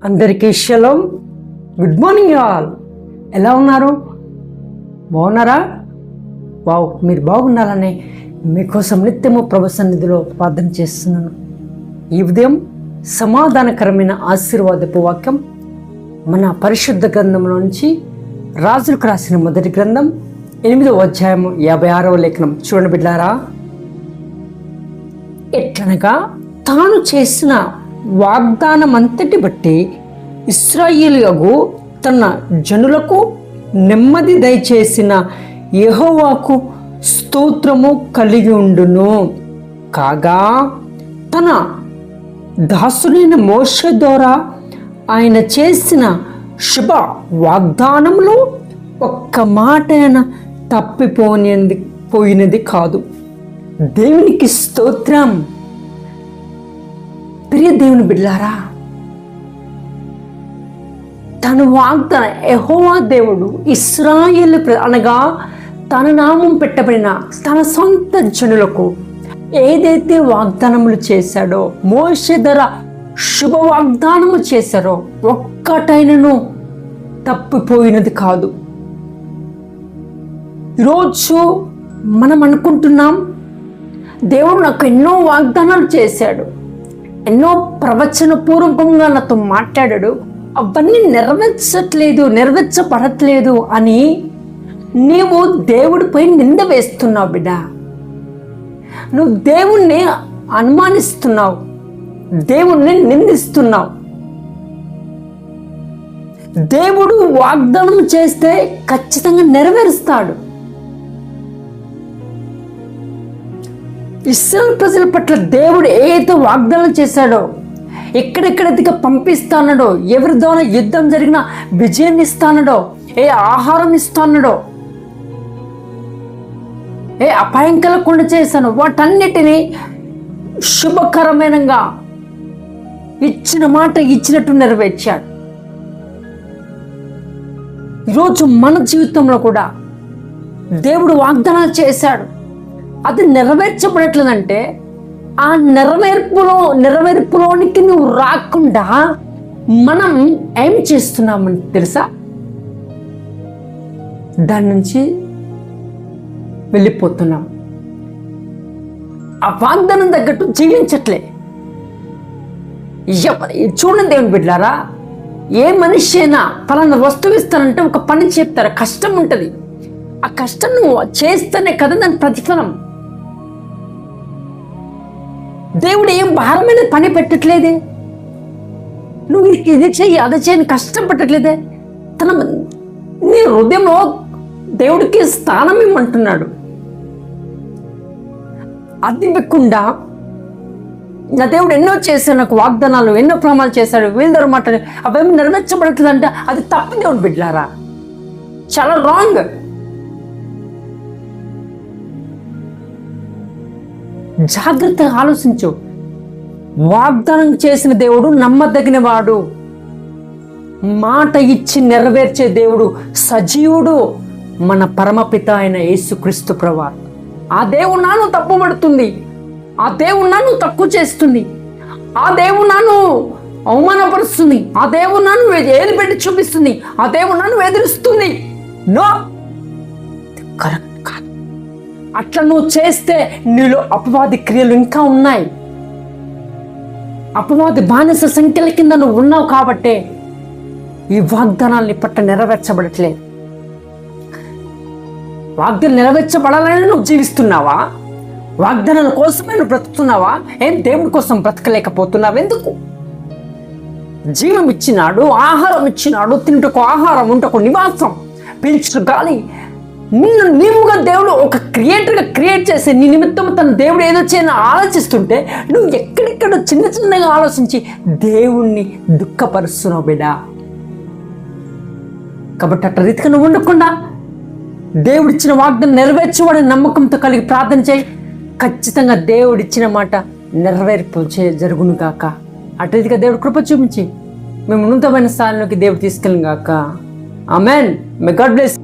అందరికీ shalom. Good morning all. ఎలా ఉన్నారు? బాగున్నారా? వావ్, మీరు బాగున్నారని మీకోసం నిత్యము ప్రభు సన్నిధిలో ప్రార్థన చేస్తున్నాను. ఈ ఉదయం సమాధానకరమైన ఆశీర్వాదపు వాక్యం మన పరిశుద్ధ గ్రంథంలో నుంచి రాజులకు రాసిన మొదటి గ్రంథం 8వ అధ్యాయము 56వ లేఖనం. చూడండి బిడ్డారా. ఎట్లనగా తాను చేసిన వాగ్దానం అంతటి బట్టి ఇశ్రాయేలీయులకు తన జనులకు నెమ్మది దయచేసిన యెహోవాకు స్తోత్రము కలిగి ఉండును. కాగా తన దాసుడైన మోషే ద్వారా ఆయన చేసిన శుభ వాగ్దానములు ఒక్క మాట పోయినది కాదు. దేవునికి స్తోత్రం. ప్రియ దేవుని బిడ్డలారా, తన వాగ్దాన యెహోవా దేవుడు ఇశ్రాయేలు అనగా తన నామం పెట్టబడిన తన సొంత జనులకు ఏదైతే వాగ్దానములు చేశాడో, మోషే ద్వారా శుభ వాగ్దానము చేశారో ఒక్కటైనను తప్పిపోయినది కాదు. ఈరోజు మనం అనుకుంటున్నాం, దేవుడు నాకు ఎన్నో వాగ్దానాలు చేశాడు, ఎన్నో ప్రవచన పూర్వకంగా నాతో మాట్లాడాడు, అవన్నీ నెరవేర్చబడట్లేదు అని నీవు దేవుడిపై నింద వేస్తున్నావు బిడ్డ. నువ్వు దేవుణ్ణి అనుమానిస్తున్నావు, దేవుణ్ణి నిందిస్తున్నావు. దేవుడు వాగ్దానం చేస్తే ఖచ్చితంగా నెరవేరుస్తాడు. ఇశ్రాయేలు ప్రజల పట్ల దేవుడు ఏదైతే వాగ్దానం చేశాడో, ఎక్కడెక్కడైతే పంపిస్తానడో, ఎవరి ద్వారా యుద్ధం జరిగినా విజయాన్ని ఇస్తానడో, ఏ ఆహారం ఇస్తానడో, ఏ అపాయం కలగకుండా చేశాను, వాటన్నిటినీ శుభకరమైనగా ఇచ్చిన మాట ఇచ్చినట్టు నెరవేర్చాడు. ఈరోజు మన జీవితంలో కూడా దేవుడు వాగ్దానాలు చేశాడు, అది నెరవేర్చబడట్లేదంటే ఆ నెరవేర్పులోనికి నువ్వు రాకుండా మనం ఏం చేస్తున్నామని తెలుసా? దాని నుంచి వెళ్ళిపోతున్నాం. ఆ వాగ్దానం తగ్గట్టు జీవించట్లే. చూడండి దేవుని బిడ్డలారా, ఏ మనిషి అయినా పలానా వస్తువు ఇస్తానంటే ఒక పని చెప్తారు, కష్టం ఉంటుంది. ఆ కష్టం నువ్వు చేస్తేనే కదా దాని ప్రతిఫలం. దేవుడు ఏం భారమైన పని పెట్టట్లేదే, నువ్వు ఇది చెయ్యి అది చేయని కష్టం పెట్టట్లేదే. నీ హృదయంలో దేవుడికి స్థానం ఇమ్మంటున్నాడు. అది ఇవ్వకుండా నా దేవుడు ఎన్నో చేశాడు, నాకు వాగ్దానాలు ఎన్నో ప్రమాణాలు చేశాడు, వీళ్ళ మాట్లాడి అవేమి నెరవేర్చబడట్లేదంటే అది తప్పు దేవుడు బిడ్డలారా, చాలా రాంగ్. జాగ్రత్తగా ఆలోచించు. వాగ్దానం చేసిన దేవుడు నమ్మదగిన వాడు, మాట ఇచ్చి నెరవేర్చే దేవుడు, సజీవుడు మన పరమపిత అయిన యేసుక్రీస్తు ప్రభువు. ఆ దేవుడు నాను తప్పుపడుతుంది, ఆ దేవుడు నాను తక్కువ చేస్తుంది, ఆ దేవుడు నాను అవమానపరుస్తుంది, ఆ దేవుడు నాను ఏది పెట్టి చూపిస్తుంది, ఆ దేవుడు నాను ఎదురుస్తుంది. నో, కరెక్ట్ కాదు. అట్లా నువ్వు చేస్తే నీలో అపవాది క్రియలు ఇంకా ఉన్నాయి. అపవాది బానిస సంఖ్యల కింద నువ్వు ఉన్నావు కాబట్టే ఈ వాగ్దానాన్ని పట్ల నెరవేర్చబడట్లేదు. వాగ్దానం నెరవేర్చబడాలని నువ్వు జీవిస్తున్నావా? వాగ్దానాల కోసమే నువ్వు బ్రతుకుతున్నావా? ఏం దేవుడి కోసం బ్రతకలేకపోతున్నావు? ఎందుకు? జీవం ఇచ్చినాడు, ఆహారం ఇచ్చినాడు, తింటకు ఆహారం, ఉంటకు నివాసం, పీల్చు గాలి. నీవుగా దేవుడు ఒక క్రియేటర్గా క్రియేట్ చేసి నీ నిమిత్తం తన దేవుడు ఏదో చేయని ఆలోచిస్తుంటే నువ్వు ఎక్కడెక్కడ చిన్న చిన్నగా ఆలోచించి దేవుణ్ణి దుఃఖపరుస్తున్నావు బిడ్డ. కాబట్టి అట్లా రీతిగా నువ్వు ఉండకుండా దేవుడిచ్చిన వాగ్దానం నెరవేర్చేవాడని నమ్మకంతో కలిగి ప్రార్థన చేయి. ఖచ్చితంగా దేవుడిచ్చిన మాట నెరవేర్పు జరుగును గాక. అటు రీతిగా దేవుడు కృప చూపించి మేము ఉన్నతమైన స్థానంలోకి దేవుడు తీసుకెళ్ళను గాక. ఆమెన్. May God bless.